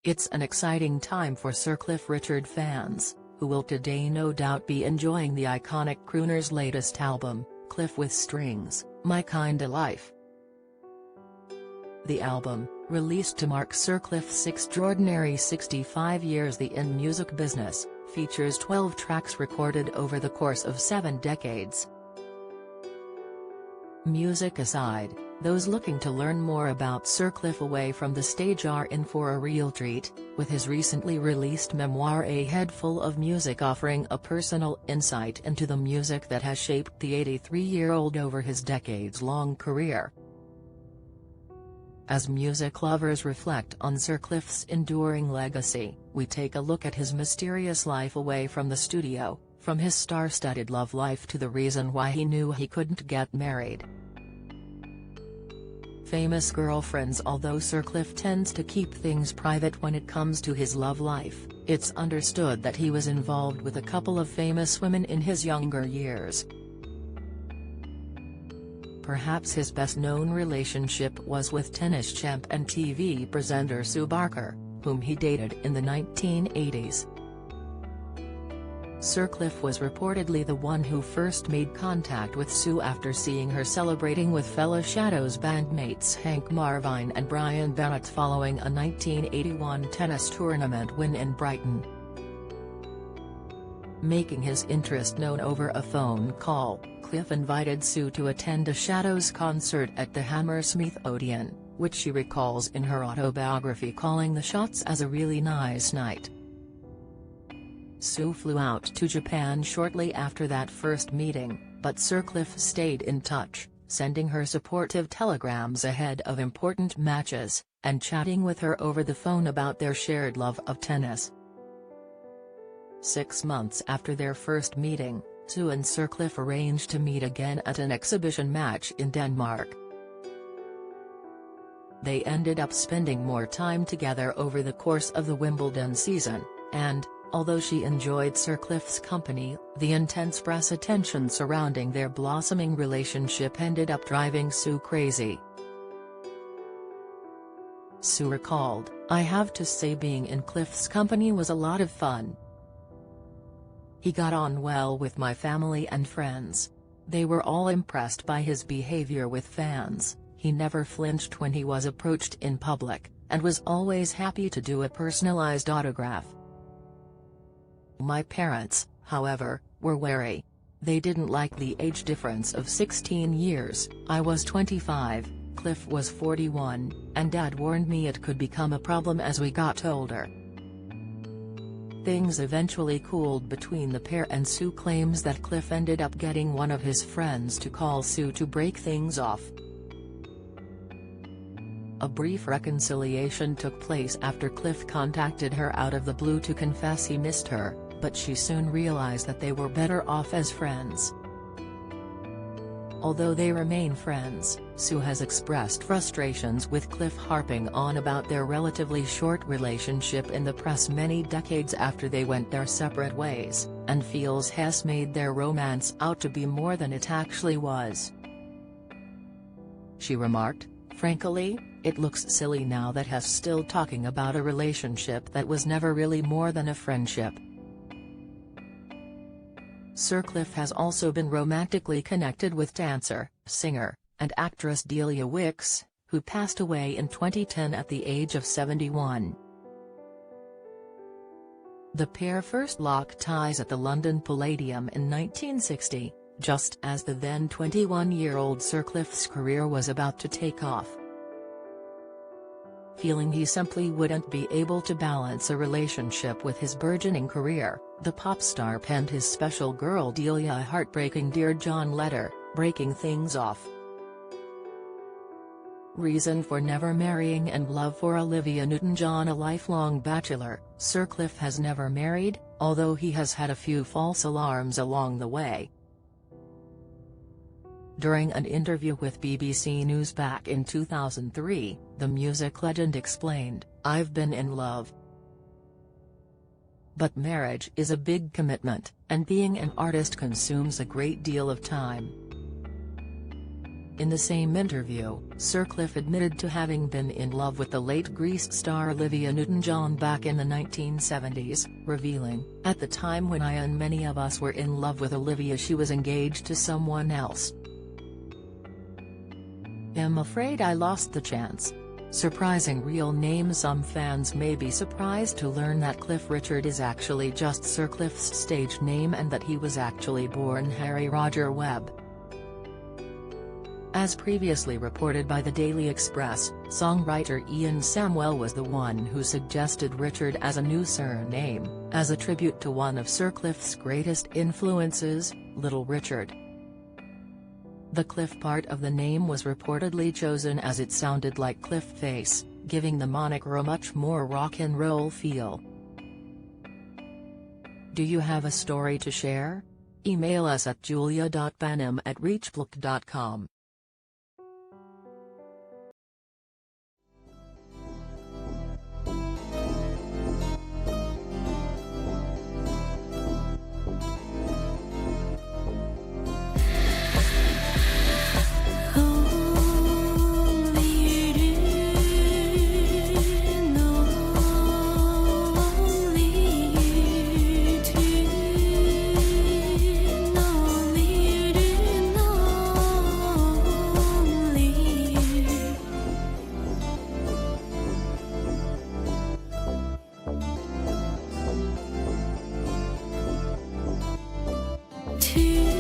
It's an exciting time for Sir Cliff Richard fans, who will today no doubt be enjoying the iconic crooner's latest album, Cliff with Strings, My Kinda Life. The album, released to mark Sir Cliff's extraordinary 65 years in music business, features 12 tracks recorded over the course of 7 decades. Music aside, those looking to learn more about Sir Cliff away from the stage are in for a real treat, with his recently released memoir A Head Full of Music offering a personal insight into the music that has shaped the 83-year-old over his decades-long career. As music lovers reflect on Sir Cliff's enduring legacy, we take a look at his mysterious life away from the studio, from his star-studded love life to the reason why he knew he couldn't get married. Famous girlfriends. Although Sir Cliff tends to keep things private when it comes to his love life, it's understood that he was involved with a couple of famous women in his younger years. Perhaps his best-known relationship was with tennis champ and TV presenter Sue Barker, whom he dated in the 1980s. Sir Cliff was reportedly the one who first made contact with Sue after seeing her celebrating with fellow Shadows bandmates Hank Marvine and Brian Bennett following a 1981 tennis tournament win in Brighton. Making his interest known over a phone call, Cliff invited Sue to attend a Shadows concert at the Hammersmith Odeon, which she recalls in her autobiography calling the shots as a really nice night. Sue flew out to Japan shortly after that first meeting, but Sir Cliff stayed in touch, sending her supportive telegrams ahead of important matches, and chatting with her over the phone about their shared love of tennis. 6 months after their first meeting, Sue and Sir Cliff arranged to meet again at an exhibition match in Denmark. They ended up spending more time together over the course of the Wimbledon season, and, although she enjoyed Sir Cliff's company, the intense press attention surrounding their blossoming relationship ended up driving Sue crazy. Sue recalled, "I have to say being in Cliff's company was a lot of fun. He got on well with my family and friends. They were all impressed by his behavior with fans. He never flinched when he was approached in public, and was always happy to do a personalized autograph. My parents, however, were wary. They didn't like the age difference of 16 years, I was 25, Cliff was 41, and Dad warned me it could become a problem as we got older." Things eventually cooled between the pair, and Sue claims that Cliff ended up getting one of his friends to call Sue to break things off. A brief reconciliation took place after Cliff contacted her out of the blue to confess he missed her, but she soon realized that they were better off as friends. Although they remain friends, Sue has expressed frustrations with Cliff harping on about their relatively short relationship in the press many decades after they went their separate ways, and feels Hess made their romance out to be more than it actually was. She remarked, "Frankly, it looks silly now that Hess still talking about a relationship that was never really more than a friendship." Sir Cliff has also been romantically connected with dancer, singer, and actress Delia Wicks, who passed away in 2010 at the age of 71. The pair first locked eyes at the London Palladium in 1960, just as the then 21-year-old Sir Cliff's career was about to take off. Feeling he simply wouldn't be able to balance a relationship with his burgeoning career, the pop star penned his special girl Delia a heartbreaking Dear John letter, breaking things off. Reason for never marrying and love for Olivia Newton-John. A lifelong bachelor, Sir Cliff has never married, although he has had a few false alarms along the way. During an interview with BBC News back in 2003, the music legend explained, "I've been in love. But marriage is a big commitment, and being an artist consumes a great deal of time. In the same interview, Sir Cliff admitted to having been in love with the late Grease star Olivia Newton-John back in the 1970s, revealing, "At the time when I and many of us were in love with Olivia, she was engaged to someone else. I'm afraid I lost the chance." Surprising real name. Some fans may be surprised to learn that Cliff Richard is actually just Sir Cliff's stage name and that he was actually born Harry Roger Webb. As previously reported by the Daily Express, songwriter Ian Samwell was the one who suggested Richard as a new surname, as a tribute to one of Sir Cliff's greatest influences, Little Richard. The Cliff part of the name was reportedly chosen as it sounded like Cliff Face, giving the moniker a much more rock and roll feel. Do you have a story to share? Email us at julia.banham@reachblock.com. To